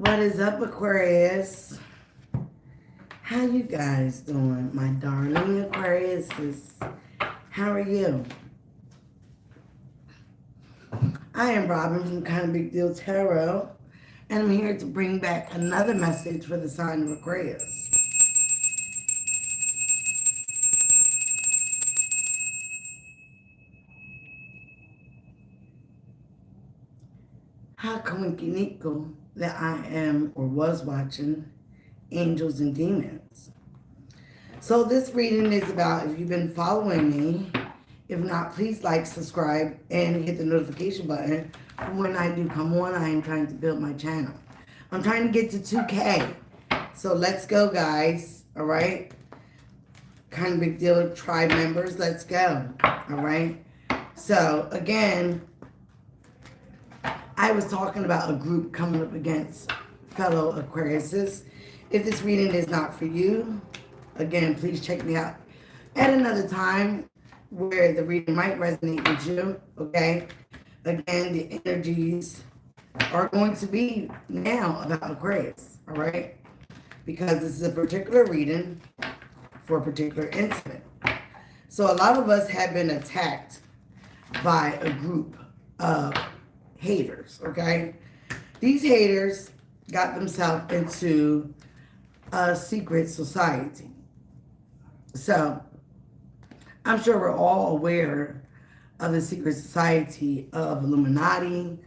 What is up, Aquarius? How you guys doing, my darling Aquariuses? How are you? I am Robin from Kind of Big Deal Tarot, and I'm here to bring back another message for the sign of Aquarius. How coincidental that I am or was watching Angels and Demons. So this reading is about, if you've been following me, if not, please like, subscribe, and hit the notification button for when I do come on. I am trying to build my channel. I'm trying to get to 2K. So let's go, guys. All right? Kind of Big Deal tribe members, let's go. All right? So, again, I was talking about a group coming up against fellow Aquariuses. If this reading is not for you, again, please check me out at another time where the reading might resonate with you, okay? Again, the energies are going to be now about Aquarius, all right? Because this is a particular reading for a particular incident. So a lot of us have been attacked by a group of haters, okay? These haters got themselves into a secret society. So I'm sure we're all aware of the secret society of Illuminati,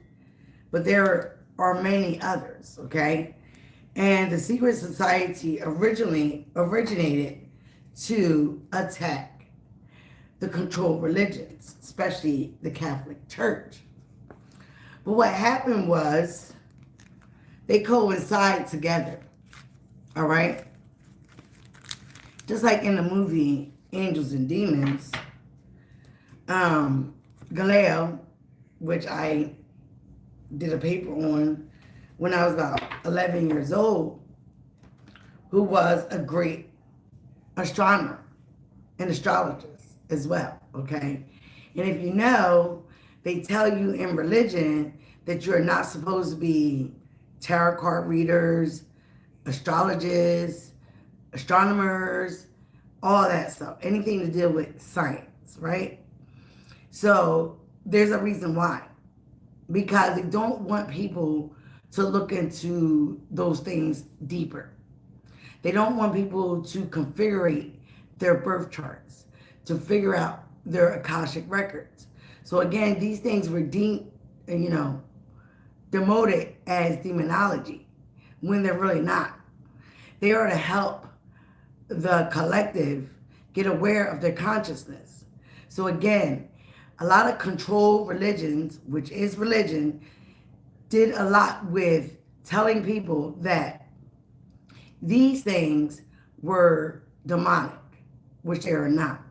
but there are many others, okay? And the secret society originally originated to attack the controlled religions, especially the Catholic Church. But what happened was they coincide together, all right? Just like in the movie Angels and Demons, Galileo, which I did a paper on when I was about 11 years old, who was a great astronomer and astrologist as well, okay? And if you know, they tell you in religion that you're not supposed to be tarot card readers, astrologists, astronomers, all that stuff. Anything to deal with science, right? So there's a reason why. Because they don't want people to look into those things deeper. They don't want people to configure their birth charts, to figure out their Akashic records. So again, these things were demoted as demonology when they're really not. They are to help the collective get aware of their consciousness. So again, a lot of controlled religions, which is religion, did a lot with telling people that these things were demonic, which they are not,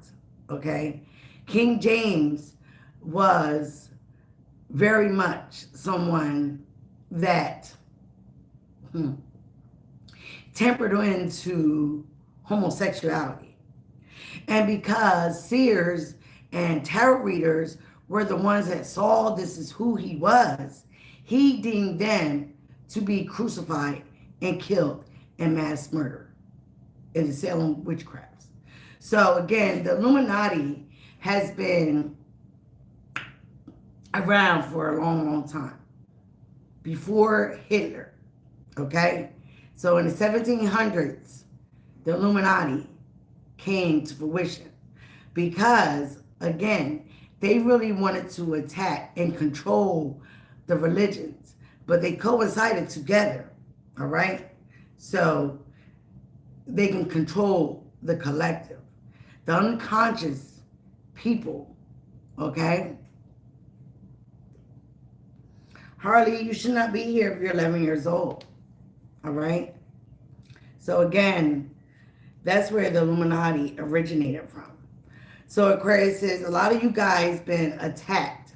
okay? King James was very much someone that tempered into homosexuality. And because seers and tarot readers were the ones that saw this is who he was, he deemed them to be crucified and killed and mass murdered in the Salem witchcrafts. So again, the Illuminati has been around for a long, long time. Before Hitler, okay? So in the 1700s, the Illuminati came to fruition because, again, they really wanted to attack and control the religions, but they coincided together, all right? So they can control the collective, the unconscious people, okay? Harley, you should not be here if you're 11 years old, all right? So again, that's where the Illuminati originated from. So Aquarius says, a lot of you guys been attacked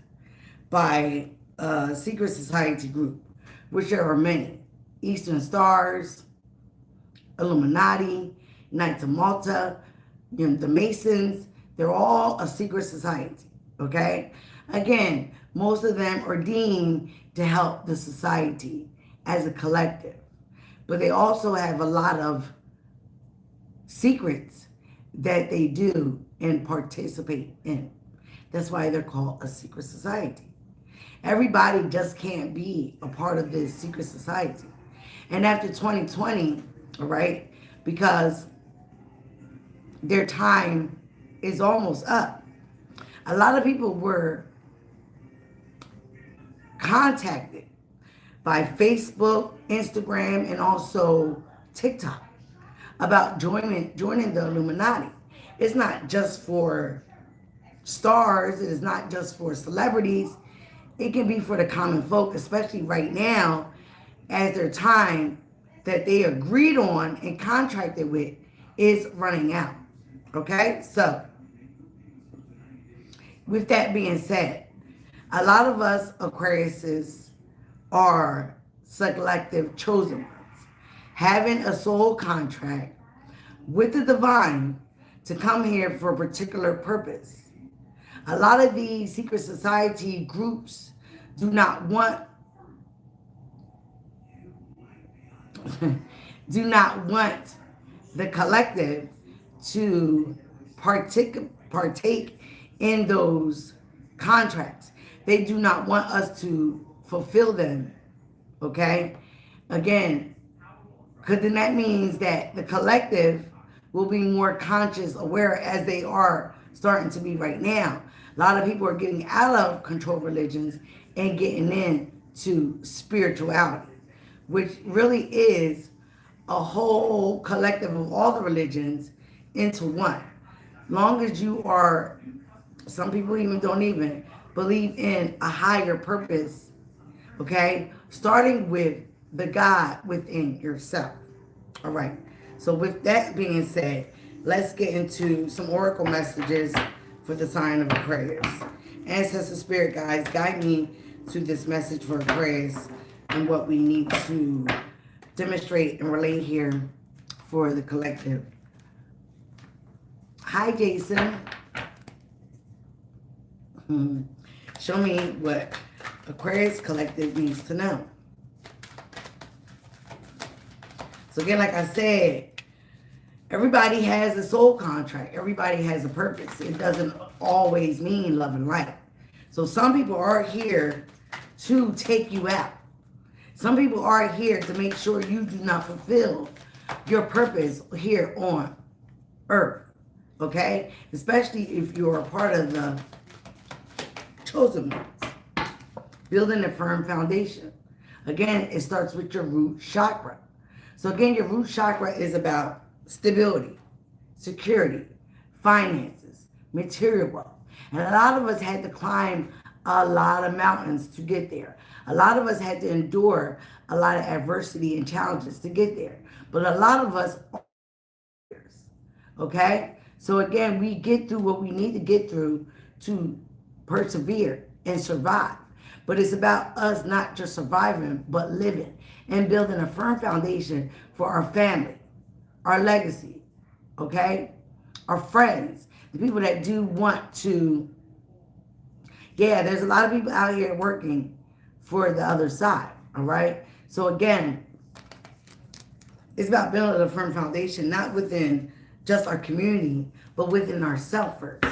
by a secret society group, which there are many. Eastern Stars, Illuminati, Knights of Malta, the Masons, they're all a secret society, okay? Again, most of them are deemed to help the society as a collective. But they also have a lot of secrets that they do and participate in. That's why they're called a secret society. Everybody just can't be a part of this secret society. And after 2020, all right, because their time is almost up, a lot of people were contacted by Facebook, Instagram, and also TikTok about joining the Illuminati. It's not just for stars. It is not just for celebrities. It can be for the common folk, especially right now, as their time that they agreed on and contracted with is running out. Okay? So, with that being said, a lot of us Aquariuses are selective chosen ones, having a soul contract with the divine to come here for a particular purpose. A lot of these secret society groups do not want the collective to partake in those contracts. They do not want us to fulfill them, okay? Again, because then that means that the collective will be more conscious, aware, as they are starting to be right now. A lot of people are getting out of control religions and getting into spirituality, which really is a whole collective of all the religions into one. Long as you are, some people even don't even believe in a higher purpose, okay? Starting with the God within yourself. All right. So with that being said, let's get into some oracle messages for the sign of Aquarius. Ancestor spirit guides, guide me to this message for Aquarius and what we need to demonstrate and relay here for the collective. Hi, Jason. Show me what Aquarius collective needs to know. So again, like I said, everybody has a soul contract. Everybody has a purpose. It doesn't always mean love and light. So some people are here to take you out. Some people are here to make sure you do not fulfill your purpose here on earth. Okay? Especially if you're a part of the chosen ones. Building a firm foundation. Again, it starts with your root chakra. So again, your root chakra is about stability, security, finances, material wealth. And a lot of us had to climb a lot of mountains to get there. A lot of us had to endure a lot of adversity and challenges to get there. But a lot of us are warriors, okay? So again, we get through what we need to get through to persevere and survive. But it's about us not just surviving, but living and building a firm foundation for our family, our legacy, okay? Our friends, the people that do want to, yeah, there's a lot of people out here working for the other side, all right? So again, it's about building a firm foundation, not within just our community, but within ourselves first.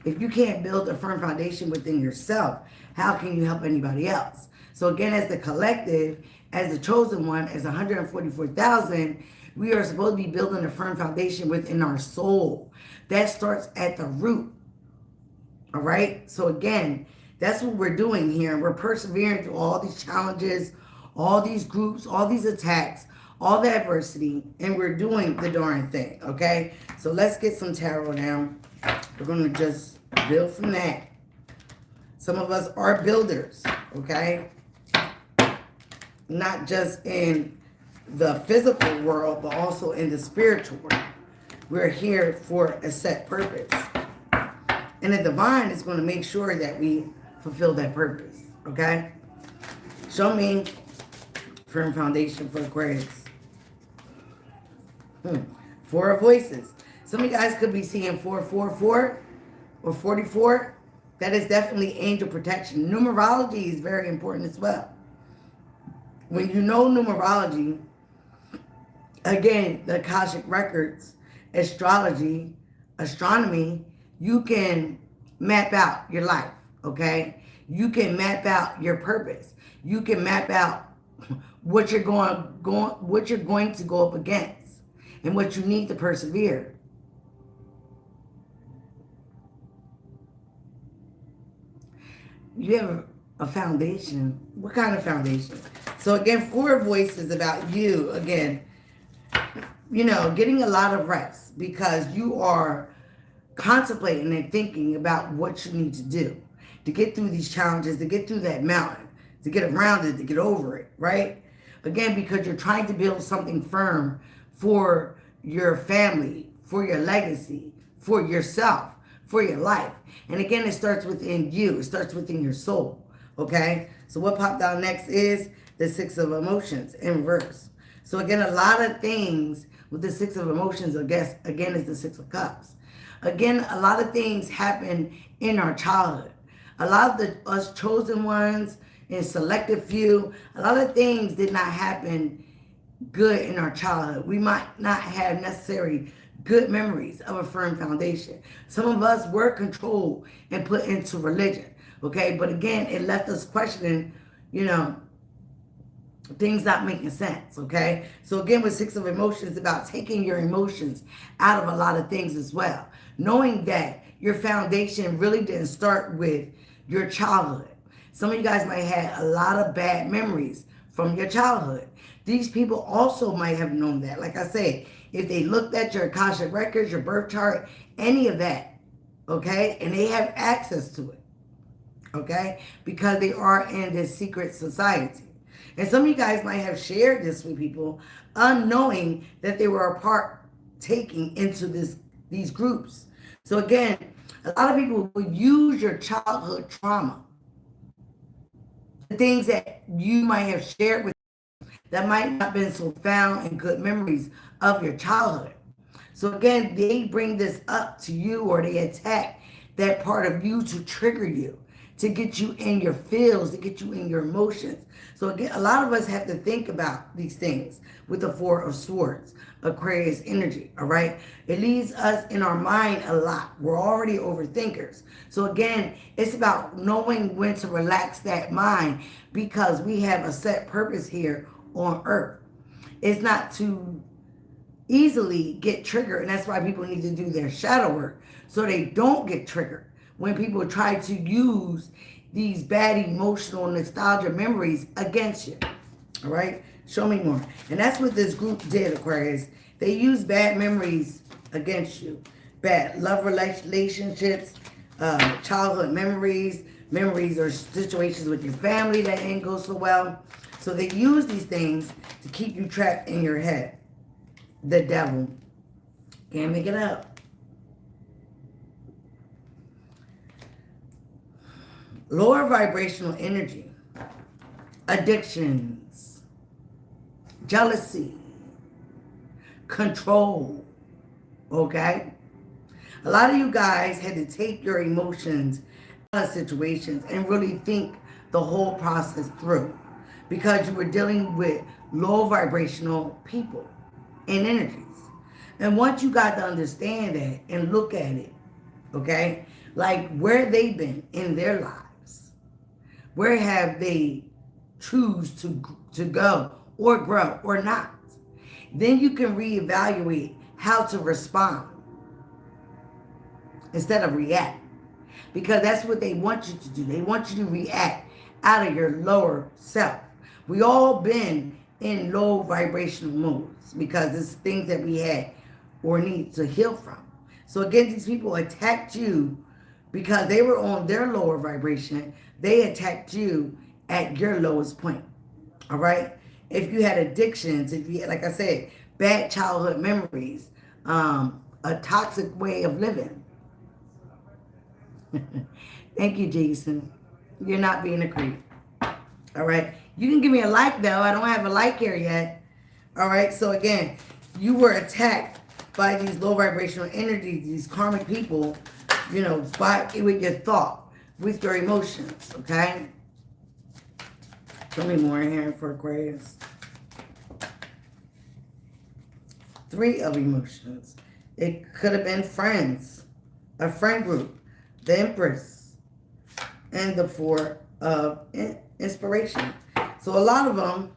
If you can't build a firm foundation within yourself, how can you help anybody else? So again, as the collective, as the chosen one, as 144,000, we are supposed to be building a firm foundation within our soul. That starts at the root. All right? So again, that's what we're doing here. We're persevering through all these challenges, all these groups, all these attacks, all the adversity, and we're doing the darn thing, okay? So let's get some tarot now. We're going to just build from that. Some of us are builders, okay? Not just in the physical world, but also in the spiritual world. We're here for a set purpose. And the divine is going to make sure that we fulfill that purpose, okay? Show me firm foundation for Aquarius. Four of voices. Some of you guys could be seeing 444 or 44. That is definitely angel protection. Numerology is very important as well. when you know numerology, again, the Akashic Records, astrology, astronomy, you can map out your life, okay? You can map out your purpose. You can map out what you're what you're going to go up against and what you need to persevere. You have a foundation. What kind of foundation? So again, 4 voices about you. Again, you know, getting a lot of rest because you are contemplating and thinking about what you need to do to get through these challenges, to get through that mountain, to get around it, to get over it, right? Again, because you're trying to build something firm for your family, for your legacy, for yourself, for your life. And again, it starts within you. It starts within your soul, okay? So what popped out next is the 6 of emotions in reverse. So again, a lot of things with the 6 of emotions, I guess, again, is the 6 of cups. Again, a lot of things happen in our childhood. A lot of us chosen ones and selected few, a lot of things did not happen good in our childhood. We might not have necessarily good memories of a firm foundation. Some of us were controlled and put into religion, okay? But again, it left us questioning, you know, things not making sense, okay? So again, with 6 of emotions, it's about taking your emotions out of a lot of things as well. Knowing that your foundation really didn't start with your childhood. Some of you guys might have a lot of bad memories from your childhood. These people also might have known that. Like I said, if they looked at your Akashic records, your birth chart, any of that, okay? And they have access to it, okay? Because they are in this secret society. And some of you guys might have shared this with people unknowing that they were a part taking into these groups. So again, a lot of people will use your childhood trauma, the things that you might have shared with that might not have been so found and good memories of your childhood. So again, they bring this up to you or they attack that part of you to trigger you, to get you in your feels, to get you in your emotions. So again, a lot of us have to think about these things with the 4 of Swords, Aquarius energy, all right? It leaves us in our mind a lot. We're already overthinkers. So again, it's about knowing when to relax that mind because we have a set purpose here on earth. It's not to easily get triggered, and that's why people need to do their shadow work so they don't get triggered when people try to use these bad emotional nostalgia memories against you. All right, show me more. And that's what this group did, Aquarius. They used bad memories against you. Bad love relationships, childhood memories or situations with your family that didn't go so well. So they use these things to keep you trapped in your head. The devil. Can't make it up. Lower vibrational energy. Addictions. Jealousy. Control. Okay? A lot of you guys had to take your emotions out of situations and really think the whole process through because you were dealing with low vibrational people and energies. And once you got to understand that and look at it, okay, like where they've been in their lives, where have they choose to go or grow or not, then you can reevaluate how to respond instead of react. Because that's what they want you to do. They want you to react out of your lower self. We all been in low vibrational modes because it's things that we had or need to heal from. So again, these people attacked you because they were on their lower vibration. They attacked you at your lowest point. All right? If you had addictions, if you had, like I said, bad childhood memories, a toxic way of living. Thank you, Jason. You're not being a creep. All right. You can give me a like, though. I don't have a like here yet. All right. So, again, you were attacked by these low vibrational energies, these karmic people, you know, with your thought, with your emotions. Okay. Tell me more here for Aquarius. 3 of emotions. It could have been friends, a friend group, the Empress, and the 4 of inspiration. So a lot of them,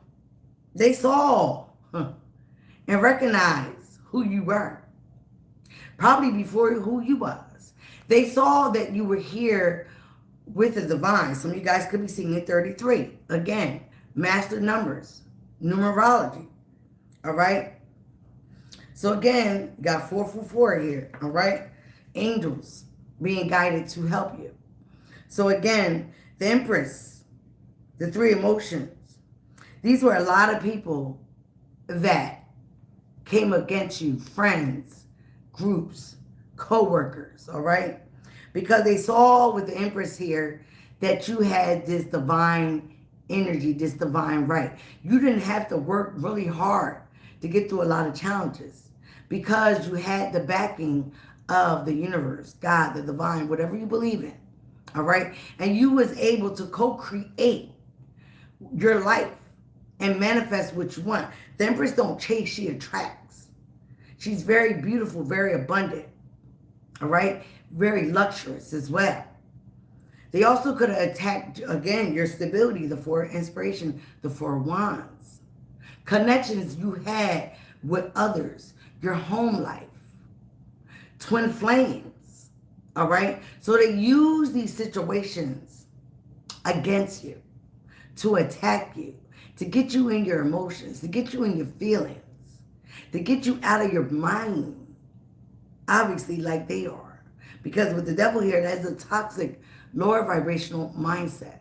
they saw and recognized who you were. Probably before who you was. They saw that you were here with the divine. Some of you guys could be seeing it 33. Again, master numbers, numerology. All right? So again, you got 444 here. All right? Angels being guided to help you. So again, the Empress, the 3 emotions. These were a lot of people that came against you. Friends, groups, co-workers. All right? Because they saw with the Empress here that you had this divine energy, this divine right. You didn't have to work really hard to get through a lot of challenges because you had the backing of the universe, God, the divine, whatever you believe in. All right? And you was able to co-create your life and manifest what you want. The Empress don't chase, she attracts. She's very beautiful, very abundant. All right? Very luxurious as well. They also could have attacked, again, your stability, the 4 inspiration, the 4 wands. Connections you had with others, your home life, twin flames, all right? So they use these situations against you, to attack you, to get you in your emotions, to get you in your feelings, to get you out of your mind, obviously like they are. Because with the devil here, that's a toxic, lower vibrational mindset,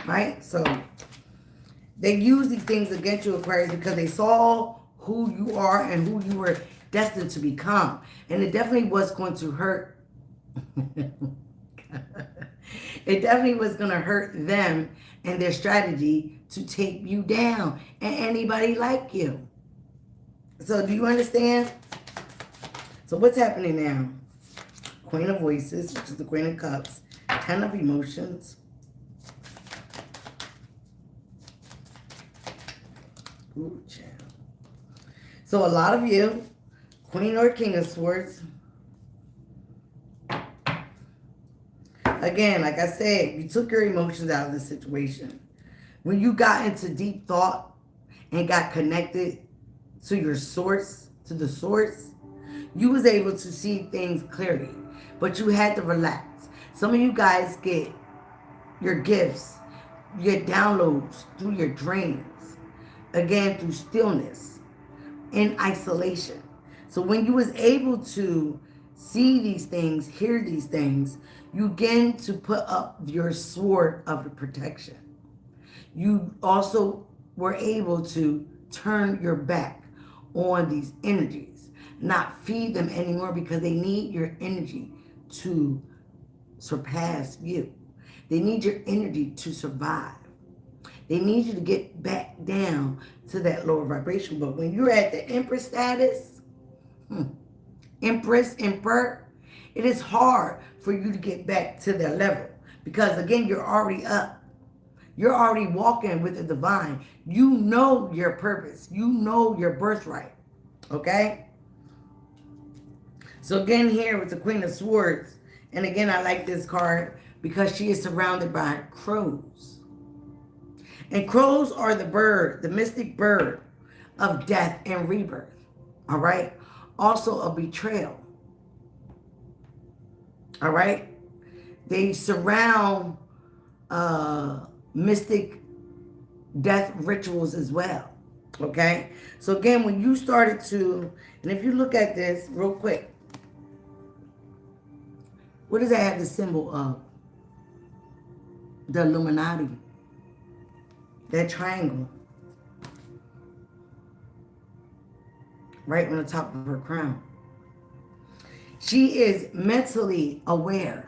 right? So they use these things against you, Aquarius, because they saw who you are and who you were destined to become. And it definitely was going to hurt. It definitely was going to hurt them and their strategy to take you down and anybody like you. So do you understand? So what's happening now? Queen of Voices, which is the Queen of Cups. 10 of Emotions. Ooh, child. So a lot of you, Queen or King of Swords. Again, like I said, you took your emotions out of the situation. When you got into deep thought and got connected to your source, to the source, you was able to see things clearly. But you had to relax. Some of you guys get your gifts, your downloads through your dreams. Again, through stillness, in isolation. So when you was able to see these things, hear these things, you begin to put up your sword of protection. You also were able to turn your back on these energies, not feed them anymore because they need your energy to surpass you. They need your energy to survive. They need you to get back down to that lower vibration. But when you're at the Empress status, Empress, Emperor, it is hard for you to get back to their level. Because again, you're already up. You're already walking with the divine. You know your purpose. You know your birthright. Okay? So again here with the Queen of Swords, and again I like this card because she is surrounded by crows. And crows are the bird, the mystic bird of death and rebirth. All right? Also a betrayal. All right? They surround mystic death rituals as well. Okay? So again, when you started to, and if you look at this real quick, what does that have the symbol of? The Illuminati. That triangle. Right on the top of her crown. She is mentally aware.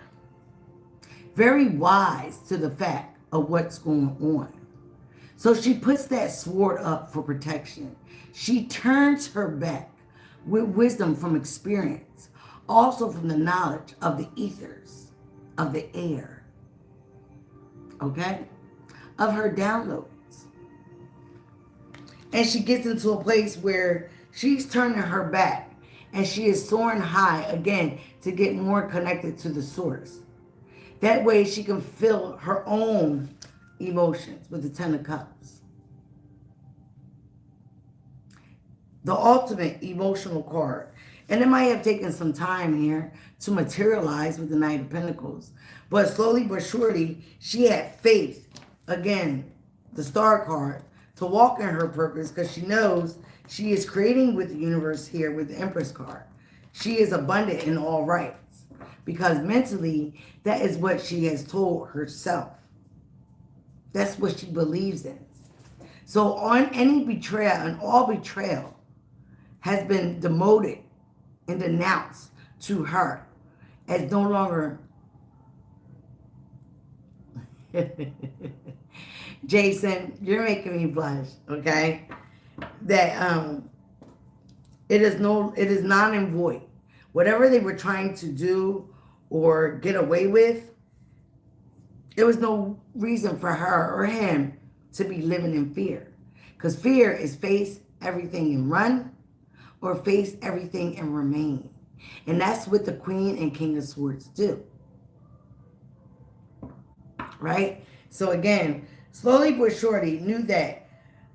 Very wise to the fact of what's going on. So she puts that sword up for protection. She turns her back with wisdom from experience. Also from the knowledge of the ethers, of the air. Okay? Of her downloads. And she gets into a place where she's turning her back and she is soaring high again to get more connected to the source. That way she can feel her own emotions with the Ten of Cups. The ultimate emotional card. And it might have taken some time here to materialize with the Knight of Pentacles. But slowly but surely, she had faith, again, the Star card, to walk in her purpose because she knows she is creating with the universe here with the Empress card. She is abundant in all rights because mentally, that is what she has told herself. That's what she believes in. So on any betrayal, and all betrayal has been demoted and denounced to her as no longer Jason, you're making me blush, okay? That it is non and void. Whatever they were trying to do or get away with, there was no reason for her or him to be living in fear. Because fear is face everything and run, or face everything and remain. And that's what the Queen and King of Swords do. Right? So again, slowly but surely knew that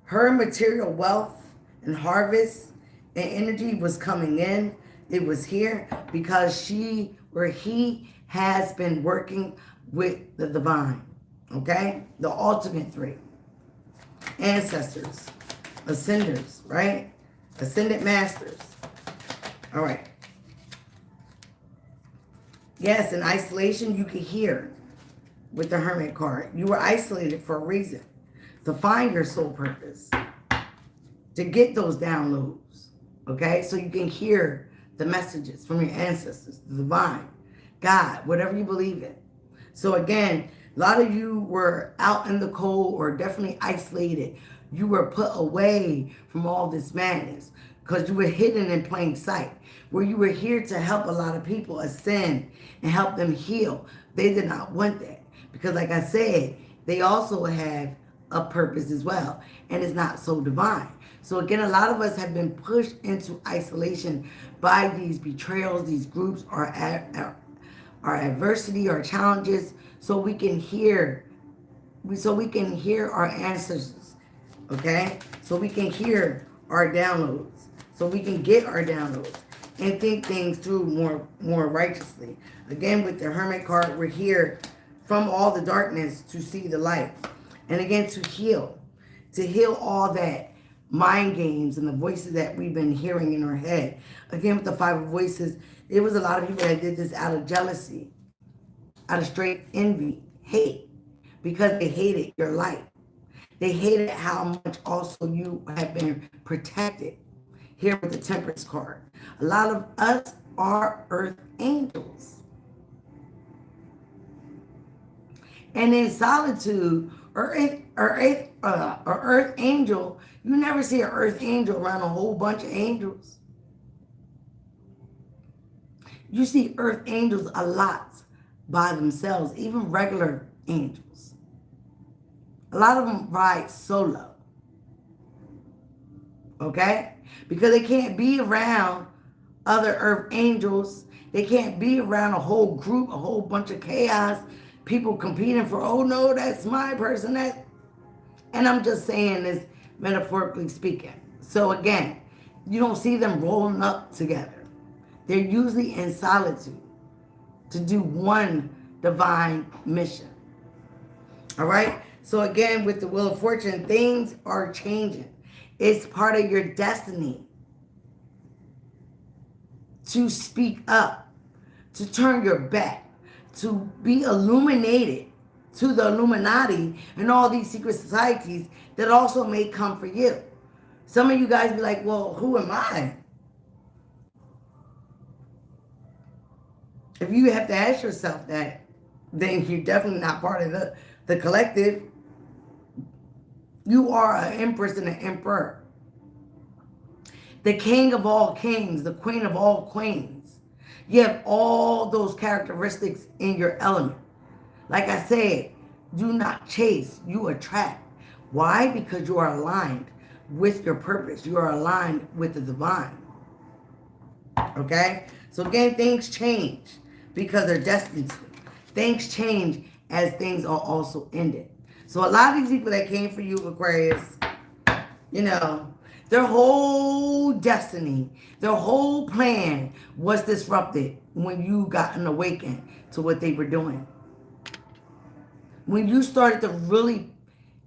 her material wealth and harvest and energy was coming in. It was here because she or he has been working with the divine. Okay? The ultimate three. Ancestors. Ascenders, right? Ascended masters. All right. Yes, in isolation, you can hear with the Hermit card. You were isolated for a reason. To find your soul purpose. To get those downloads. Okay? So you can hear the messages from your ancestors, the divine, God, whatever you believe in. So again, a lot of you were out in the cold or definitely isolated. You were put away from all this madness because you were hidden in plain sight. Where you were here to help a lot of people ascend and help them heal. They did not want that. Because like I said, they also have a purpose as well. And it's not so divine. So again, a lot of us have been pushed into isolation by these betrayals, these groups, our adversity, our challenges, so we can hear our ancestors, okay? So we can hear our downloads, so we can get our downloads and think things through more righteously. Again, with the Hermit card, we're here from all the darkness to see the light. And again, to heal all that mind games and the voices that we've been hearing in our head. Again, with the Five of Voices, there was a lot of people that did this out of jealousy, out of straight envy, hate, because they hated your light. They hated how much also you have been protected. Here with the Temperance card. A lot of us are earth angels. And in solitude, or earth angel, you never see an earth angel around a whole bunch of angels. You see earth angels a lot by themselves, even regular angels. A lot of them ride solo. Okay? Because they can't be around other earth angels. They can't be around a whole group, a whole bunch of chaos, people competing for, oh no, that's my person. And I'm just saying this metaphorically speaking. So again, you don't see them rolling up together. They're usually in solitude to do one divine mission. All right? So again, with the Wheel of Fortune, things are changing. It's part of your destiny to speak up, to turn your back, to be illuminated to the Illuminati and all these secret societies that also may come for you. Some of you guys be like, well, who am I? If you have to ask yourself that, then you're definitely not part of the collective. You are an empress and an emperor. The king of all kings, the queen of all queens. You have all those characteristics in your element. Like I said, do not chase, you attract. Why? Because you are aligned with your purpose. You are aligned with the divine. Okay? So again, things change because they're destined to. Things change as things are also ended. So a lot of these people that came for you, Aquarius, you know, their whole destiny, their whole plan was disrupted when you got an awakening to what they were doing. When you started to really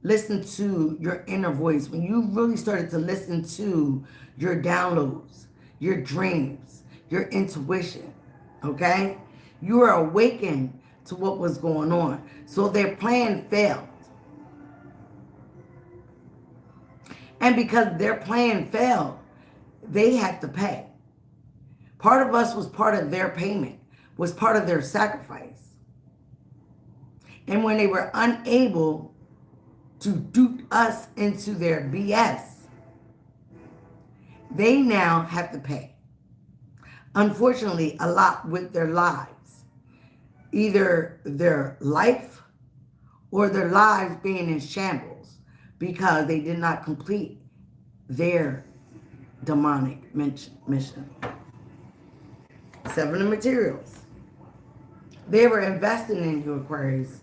listen to your inner voice, when you really started to listen to your downloads, your dreams, your intuition, okay? You were awakened to what was going on. So their plan failed. And because their plan failed, they had to pay. Part of us was part of their payment, was part of their sacrifice. And when they were unable to dupe us into their BS, they now have to pay. Unfortunately, a lot with their lives. Either their life or their lives being in shambles because they did not complete their demonic mission. Seven of materials. They were investing in you, Aquarius.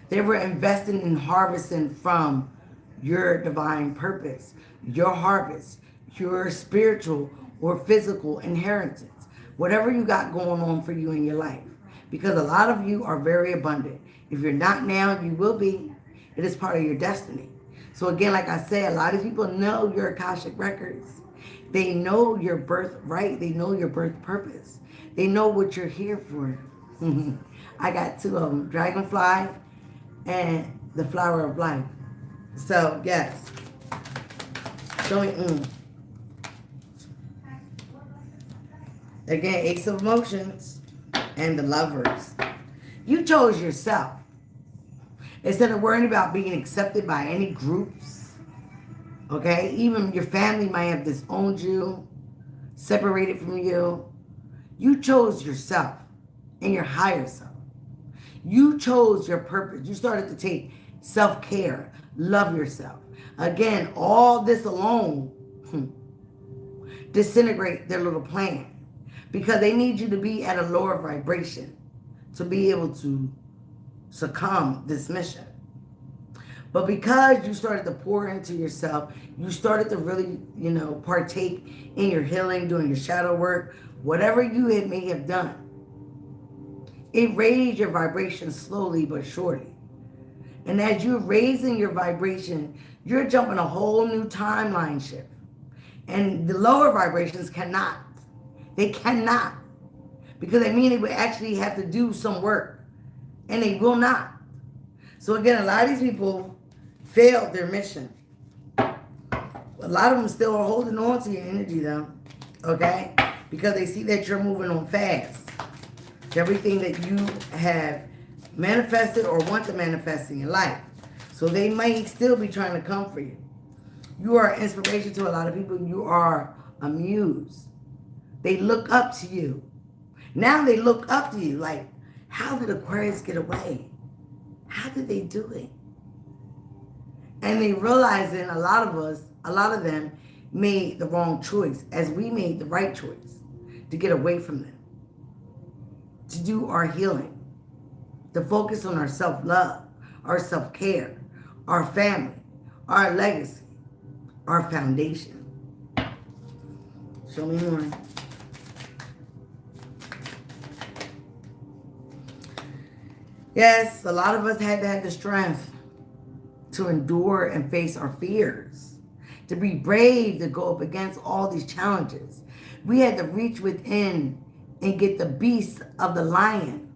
They were investing in harvesting from your divine purpose, your harvest, your spiritual or physical inheritance. Whatever you got going on for you in your life. Because a lot of you are very abundant. If you're not now, you will be. It is part of your destiny. So again, like I said, a lot of people know your Akashic records. They know your birthright. They know your birth purpose. They know what you're here for. I got two of them, Dragonfly and the Flower of Life. So, yes. Showing, Again, Ace of Emotions and the Lovers. You chose yourself. Instead of worrying about being accepted by any groups, okay? Even your family might have disowned you, separated from you. You chose yourself and your higher self. You chose your purpose. You started to take self-care, love yourself. Again, all this alone disintegrate their little plan because they need you to be at a lower vibration to be able to succumb this mission. But because you started to pour into yourself, you started to really, partake in your healing, doing your shadow work, whatever you may have done. It raised your vibration slowly but surely. And as you're raising your vibration, you're jumping a whole new timeline shift. And the lower vibrations cannot. They cannot. Because they mean they would actually have to do some work. And they will not. So again, a lot of these people failed their mission. A lot of them still are holding on to your energy though. Okay? Because they see that you're moving on fast. Everything that you have manifested or want to manifest in your life. So they may still be trying to come for you. You are an inspiration to a lot of people. You are a muse. They look up to you. Now they look up to you like, how did Aquarius get away? How did they do it? And they realizing a lot of them made the wrong choice as we made the right choice to get away from them. To do our healing, to focus on our self-love, our self-care, our family, our legacy, our foundation. Show me more. Yes, a lot of us had to have the strength to endure and face our fears, to be brave to go up against all these challenges. We had to reach within and get the beast of the lion.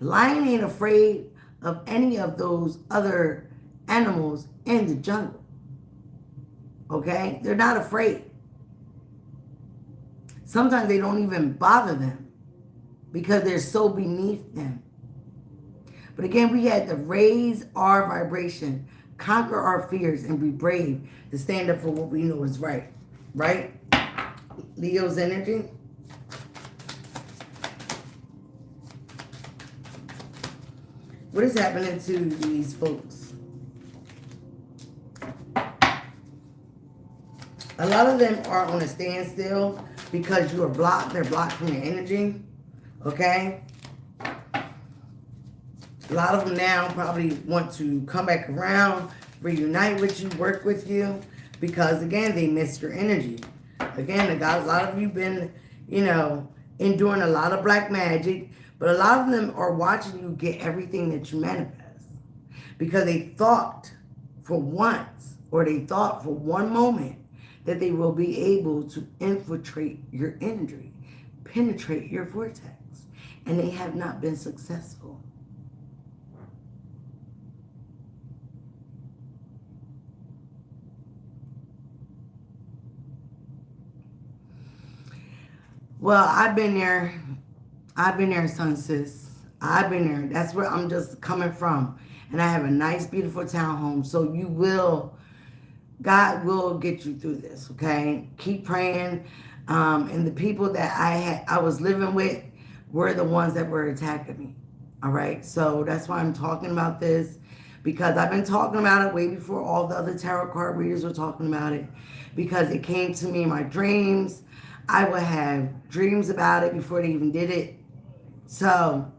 The lion ain't afraid of any of those other animals in the jungle. Okay? They're not afraid. Sometimes they don't even bother them because they're so beneath them. But again, we had to raise our vibration, conquer our fears, and be brave to stand up for what we know is right. Right? Leo's energy. What is happening to these folks? A lot of them are on a standstill because you are blocked. They're blocked from your energy. Okay? A lot of them now probably want to come back around, reunite with you, work with you, because again, they missed your energy. Again, a lot of you been, enduring a lot of black magic, but a lot of them are watching you get everything that you manifest. Because they thought for once, or they thought for one moment, that they will be able to infiltrate your energy, penetrate your vortex, and they have not been successful. Well, I've been there. I've been there, son, sis. I've been there. That's where I'm just coming from. And I have a nice, beautiful townhome. So God will get you through this, okay? Keep praying. And the people that I was living with were the ones that were attacking me, all right? So that's why I'm talking about this, because I've been talking about it way before all the other tarot card readers were talking about it, because it came to me in my dreams. I would have dreams about it before they even did it. So,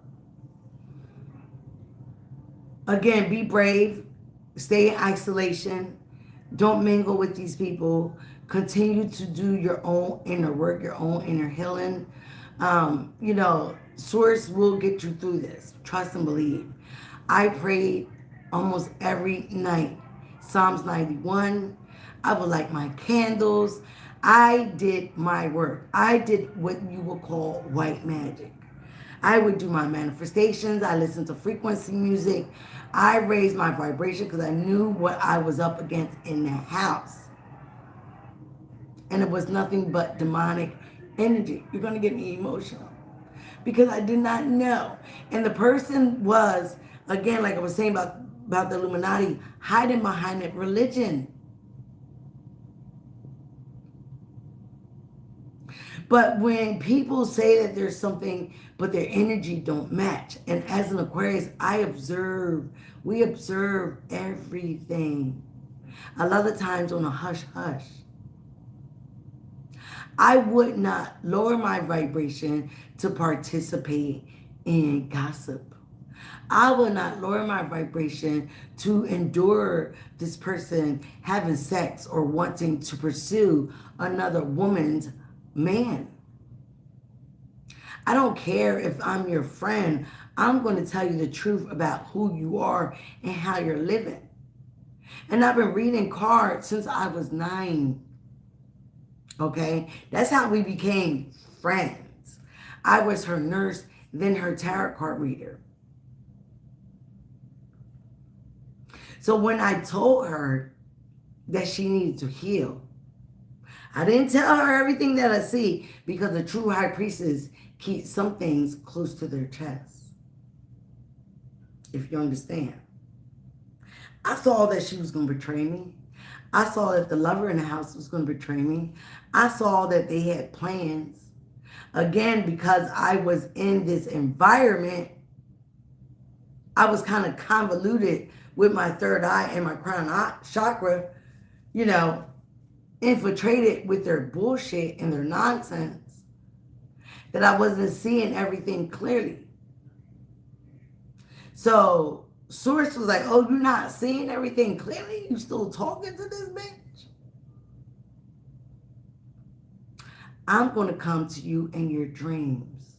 again, be brave. Stay in isolation. Don't mingle with these people. Continue to do your own inner work, your own inner healing. Source will get you through this. Trust and believe. I prayed almost every night. Psalms 91. I would light my candles. I did my work. I did what you would call white magic. I would do my manifestations. I listened to frequency music. I raised my vibration because I knew what I was up against in that house. And it was nothing but demonic energy. You're going to get me emotional. Because I did not know. And the person was, again, like I was saying about the Illuminati, hiding behind that religion. But when people say that there's something, but their energy don't match, and as an Aquarius, we observe everything. A lot of times on a hush-hush. I would not lower my vibration to participate in gossip. I will not lower my vibration to endure this person having sex or wanting to pursue another woman's man. I don't care if I'm your friend. I'm going to tell you the truth about who you are and how you're living. And I've been reading cards since I was 9. Okay? That's how we became friends. I was her nurse, then her tarot card reader. So when I told her that she needed to heal, I didn't tell her everything that I see, because the true high priestess keeps some things close to their chest. If you understand. I saw that she was going to betray me. I saw that the lover in the house was going to betray me. I saw that they had plans. Again, because I was in this environment, I was kind of convoluted with my third eye and my crown chakra, infiltrated with their bullshit and their nonsense, that I wasn't seeing everything clearly. So Source was like, oh, you're not seeing everything clearly? You still talking to this bitch? I'm going to come to you in your dreams.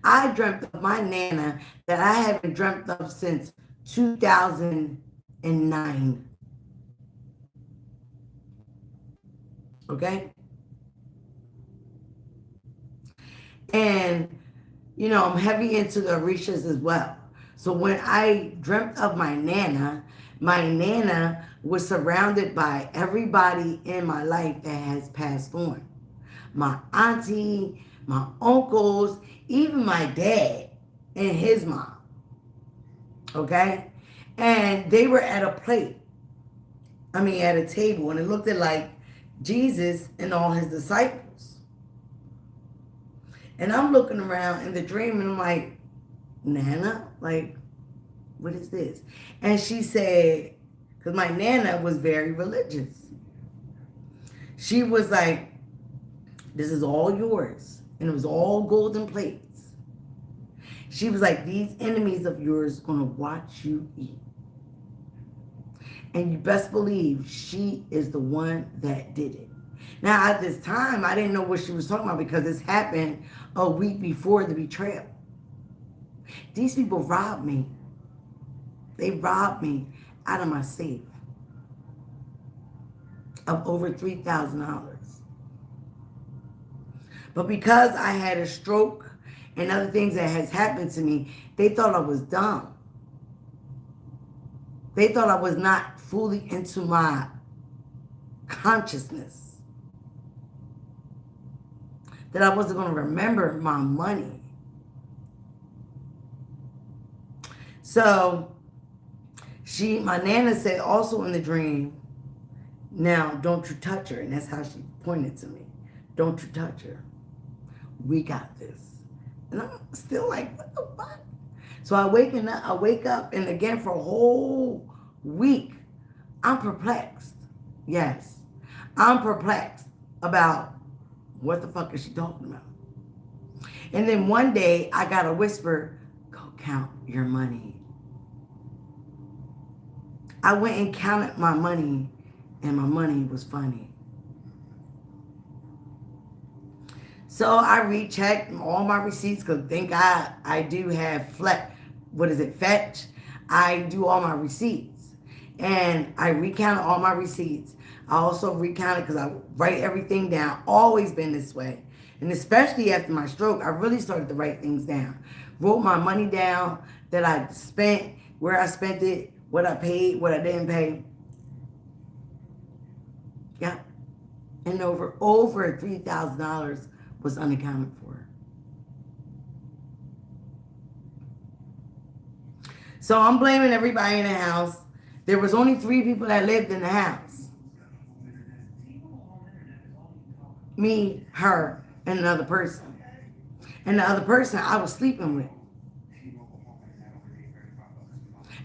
I dreamt of my Nana that I haven't dreamt of since 2009. Okay? And, I'm heavy into the Orishas as well. So when I dreamt of my Nana was surrounded by everybody in my life that has passed on. My auntie, my uncles, even my dad and his mom. Okay? And they were at a plate. At a table. And it looked like Jesus and all his disciples. And I'm looking around in the dream and I'm like, Nana, what is this? And she said, Because my Nana was very religious. She was like, this is all yours. And it was all golden plates. She was like, these enemies of yours are going to watch you eat. And you best believe she is the one that did it. Now, at this time, I didn't know what she was talking about because this happened a week before the betrayal. These people robbed me. They robbed me out of my safe of over $3,000. But because I had a stroke and other things that has happened to me, they thought I was dumb. They thought I was not fully into my consciousness. That I wasn't going to remember my money. So, my Nana said also in the dream, now don't you touch her. And that's how she pointed to me. Don't you touch her. We got this. And I'm still like, what the fuck? So I wake up, and again for a whole week, I'm perplexed. Yes. I'm perplexed about what the fuck is she talking about? And then one day I got a whisper, go count your money. I went and counted my money, and my money was funny. So I rechecked all my receipts because thank God I do have Fetch. I do all my receipts. And I recounted all my receipts. I also recounted because I write everything down. Always been this way. And especially after my stroke, I really started to write things down. Wrote my money down that I spent, where I spent it, what I paid, what I didn't pay. Yeah. And over $3,000 was unaccounted for. So I'm blaming everybody in the house. There was only 3 people that lived in the house. Me, her, and another person. And the other person I was sleeping with.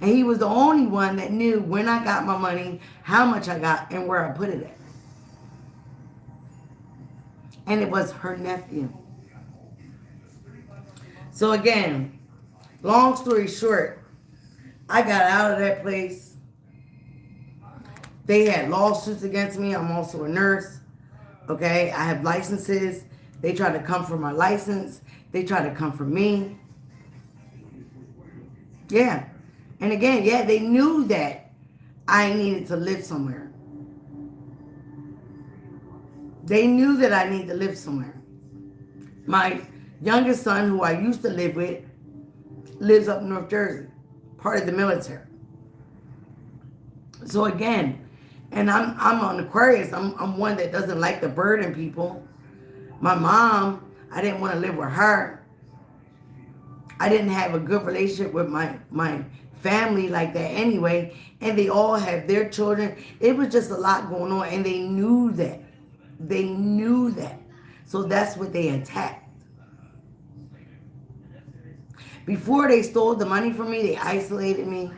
And he was the only one that knew when I got my money, how much I got, and where I put it at. And it was her nephew. So again, long story short, I got out of that place. They had lawsuits against me. I'm also a nurse. Okay, I have licenses. They tried to come for my license. They tried to come for me. Yeah. And again, yeah, they knew that I needed to live somewhere. They knew that I needed to live somewhere. My youngest son, who I used to live with, lives up in North Jersey, part of the military. So again, and I'm on Aquarius. I'm one that doesn't like to burden people. My mom, I didn't want to live with her. I didn't have a good relationship with my family like that anyway. And they all have their children. It was just a lot going on, and they knew that. They knew that. So that's what they attacked. Before they stole the money from me, they isolated me.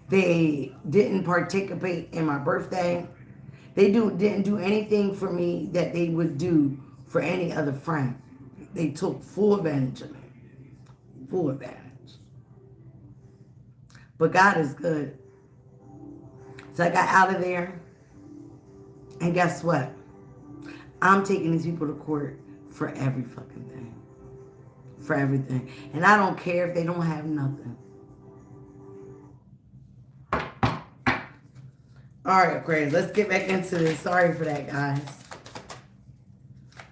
They didn't participate in my birthday. They didn't do anything for me that they would do for any other friend. They took full advantage of me. Full advantage. But God is good. So I got out of there. And guess what? I'm taking these people to court for every fucking thing. For everything. And I don't care if they don't have nothing. Alright, Aquarius, let's get back into this. Sorry for that, guys.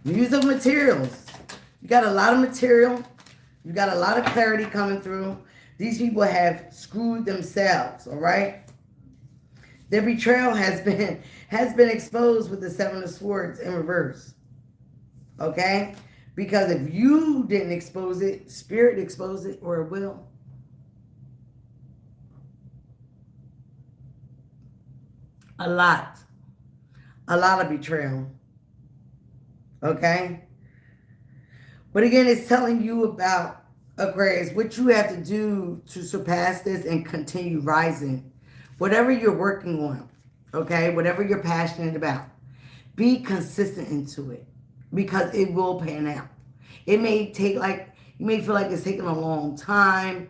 Use of materials. You got a lot of material. You got a lot of clarity coming through. These people have screwed themselves, alright? Their betrayal has been exposed with the 7 of Swords in reverse. Okay? Because if you didn't expose it, Spirit exposed it, or it will. A lot of betrayal. Okay? But again, it's telling you about Aquarius, what you have to do to surpass this and continue rising, whatever you're working on, okay, whatever you're passionate about, be consistent into it because it will pan out. It may take you may feel like it's taking a long time,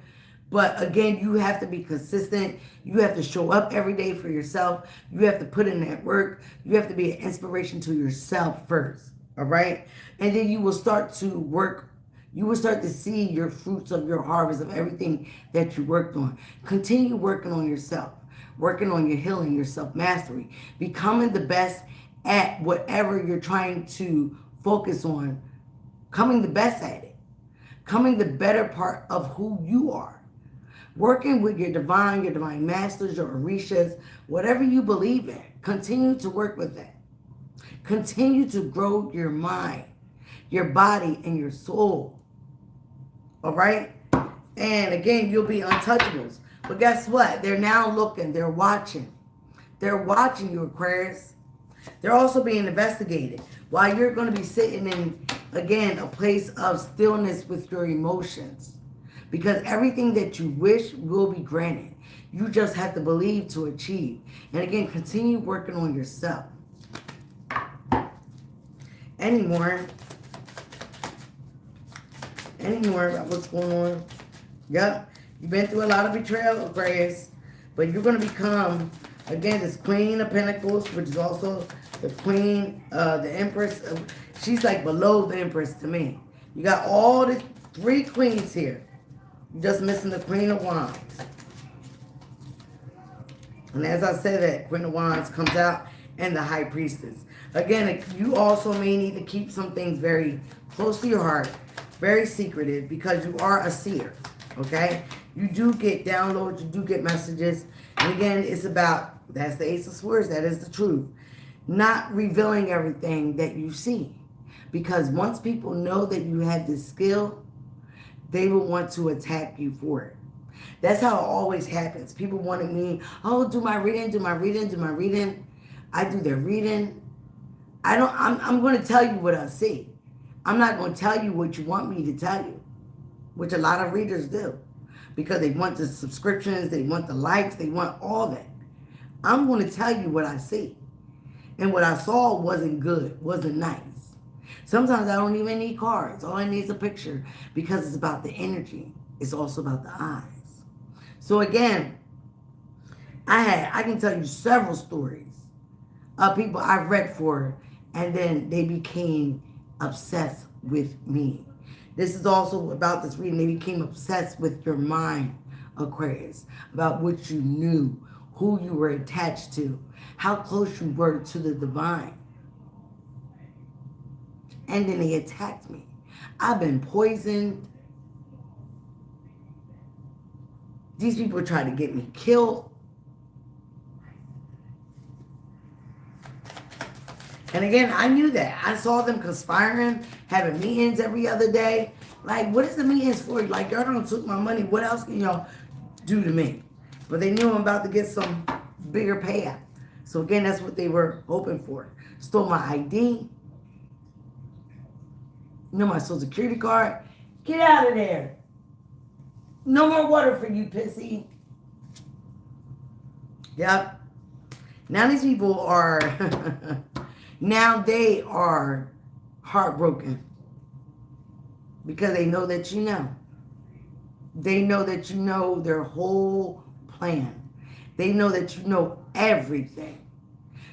but again, you have to be consistent. You have to show up every day for yourself. You have to put in that work. You have to be an inspiration to yourself first, all right? And then you will start to work. You will start to see your fruits of your harvest of everything that you worked on. Continue working on yourself, working on your healing, your self-mastery, becoming the best at whatever you're trying to focus on, coming the best at it, coming the better part of who you are. Working with your divine masters, your orishas, whatever you believe in, continue to work with that. Continue to grow your mind, your body, and your soul. All right? And again, you'll be untouchables. But guess what? They're now looking. They're watching. They're watching you, Aquarius. They're also being investigated. While you're going to be sitting in, again, a place of stillness with your emotions. Because everything that you wish will be granted. You just have to believe to achieve. And again, continue working on yourself. Any more about what's going on? Yep. You've been through a lot of betrayal, Aquarius. But you're going to become, again, this Queen of Pentacles, which is also the Queen, the Empress. She's like below the Empress to me. You got all the 3 queens here. You're just missing the Queen of Wands. And as I said, that Queen of Wands comes out, and the High Priestess. Again, you also may need to keep some things very close to your heart, very secretive, because you are a seer, okay? You do get downloads, you do get messages. And again, it's about, that's the Ace of Swords, that is the truth. Not revealing everything that you see. Because once people know that you have this skill, they will want to attack you for it. That's how it always happens. People wanted me, oh, do my reading, do my reading, do my reading. I do their reading. I'm going to tell you what I see. I'm not going to tell you what you want me to tell you, which a lot of readers do, because they want the subscriptions, they want the likes, they want all that. I'm going to tell you what I see. And what I saw wasn't good, wasn't nice. Sometimes I don't even need cards. All I need is a picture, because it's about the energy. It's also about the eyes. So again, I can tell you several stories of people I've read for, and then they became obsessed with me. This is also about this reading. They became obsessed with your mind, Aquarius, about what you knew, who you were attached to, how close you were to the divine. And then they attacked me. I've been poisoned. These people tried to get me killed. And again, I knew that. I saw them conspiring, having meetings every other day. Like, what is the meetings for? Like, y'all don't took my money. What else can y'all do to me? But they knew I'm about to get some bigger payout. So again, that's what they were hoping for. Stole my ID. My social security card. Get out of there. No more water for you, pissy. Yep. Now these people are... now they are heartbroken. Because they know that you know. They know that you know their whole plan. They know that you know everything.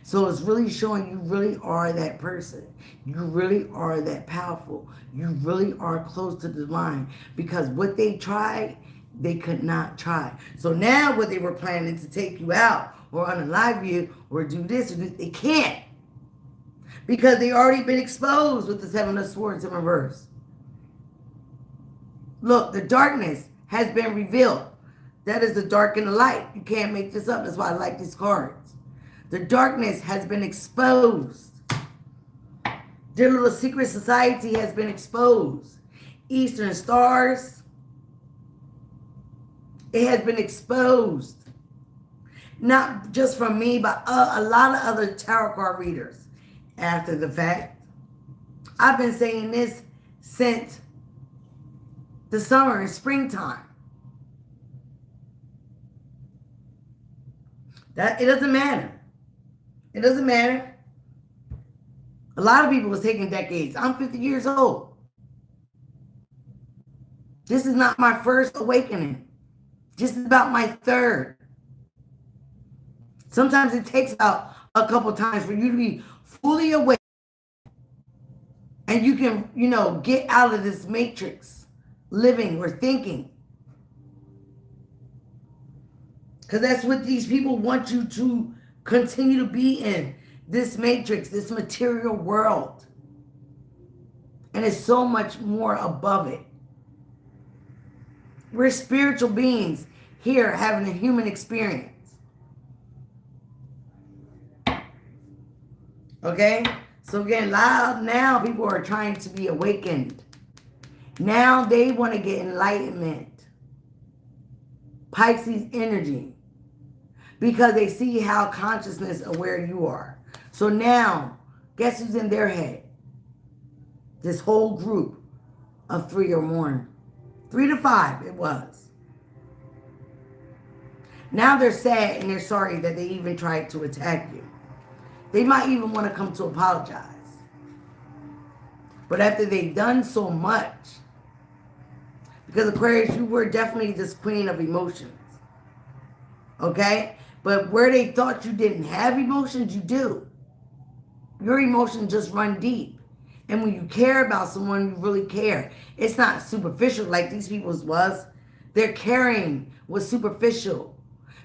So it's really showing you really are that person. You really are that powerful. You really are close to the divine. Because what they tried, they could not try. So now what they were planning to take you out or unalive you or do this or this, they can't. Because they already been exposed with the 7 of Swords in reverse. Look, the darkness has been revealed. That is the dark and the light. You can't make this up. That's why I like these cards. The darkness has been exposed. Their little secret society has been exposed. Eastern stars. It has been exposed. Not just from me, but a lot of other tarot card readers. After the fact, I've been saying this since the summer and springtime. It doesn't matter. It doesn't matter. A lot of people was taking decades. I'm 50 years old. This is not my first awakening. This is about my third. Sometimes it takes about a couple times for you to be fully awake. And you can, get out of this matrix, living or thinking. Because that's what these people want you to continue to be in. This matrix, this material world. And it's so much more above it. We're spiritual beings here having a human experience. Okay? So again, now people are trying to be awakened. Now they want to get enlightenment. Pisces energy. Because they see how consciousness aware you are. So now, guess who's in their head? This whole group of 3 or more. 3 to 5 it was. Now they're sad and they're sorry that they even tried to attack you. They might even want to come to apologize. But after they've done so much, because Aquarius, you were definitely this queen of emotions. Okay? But where they thought you didn't have emotions, you do. Your emotions just run deep. And when you care about someone, you really care. It's not superficial like these people's was. Their caring was superficial.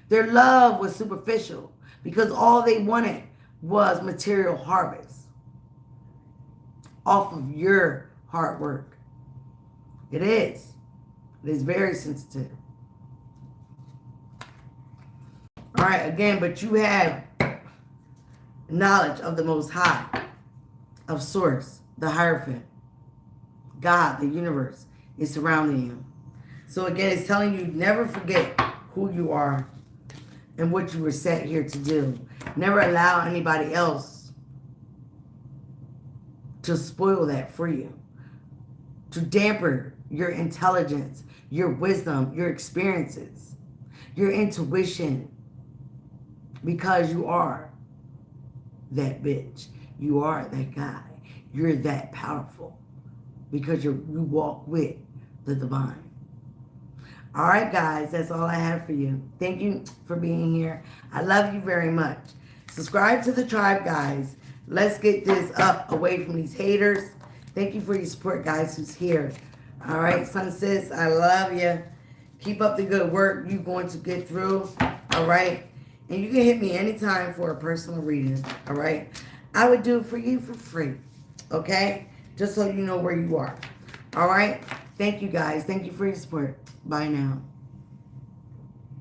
Their love was superficial. Because all they wanted was material harvest. Off of your hard work. It is. It is very sensitive. All right, again, but you have knowledge of the Most High, of Source, the Hierophant, God, the universe is surrounding you. So again, it's telling you never forget who you are and what you were set here to do. Never allow anybody else to spoil that for you, to dampen your intelligence, your wisdom, your experiences, your intuition. Because you are that bitch. You are that guy. You're that powerful. Because you walk with the divine. All right, guys. That's all I have for you. Thank you for being here. I love you very much. Subscribe to the tribe, guys. Let's get this up away from these haters. Thank you for your support, guys, who's here. All right, Sun Sis, I love you. Keep up the good work. You're going to get through. All right. And you can hit me anytime for a personal reading, all right? I would do it for you for free, okay? Just so you know where you are, all right? Thank you, guys. Thank you for your support. Bye now.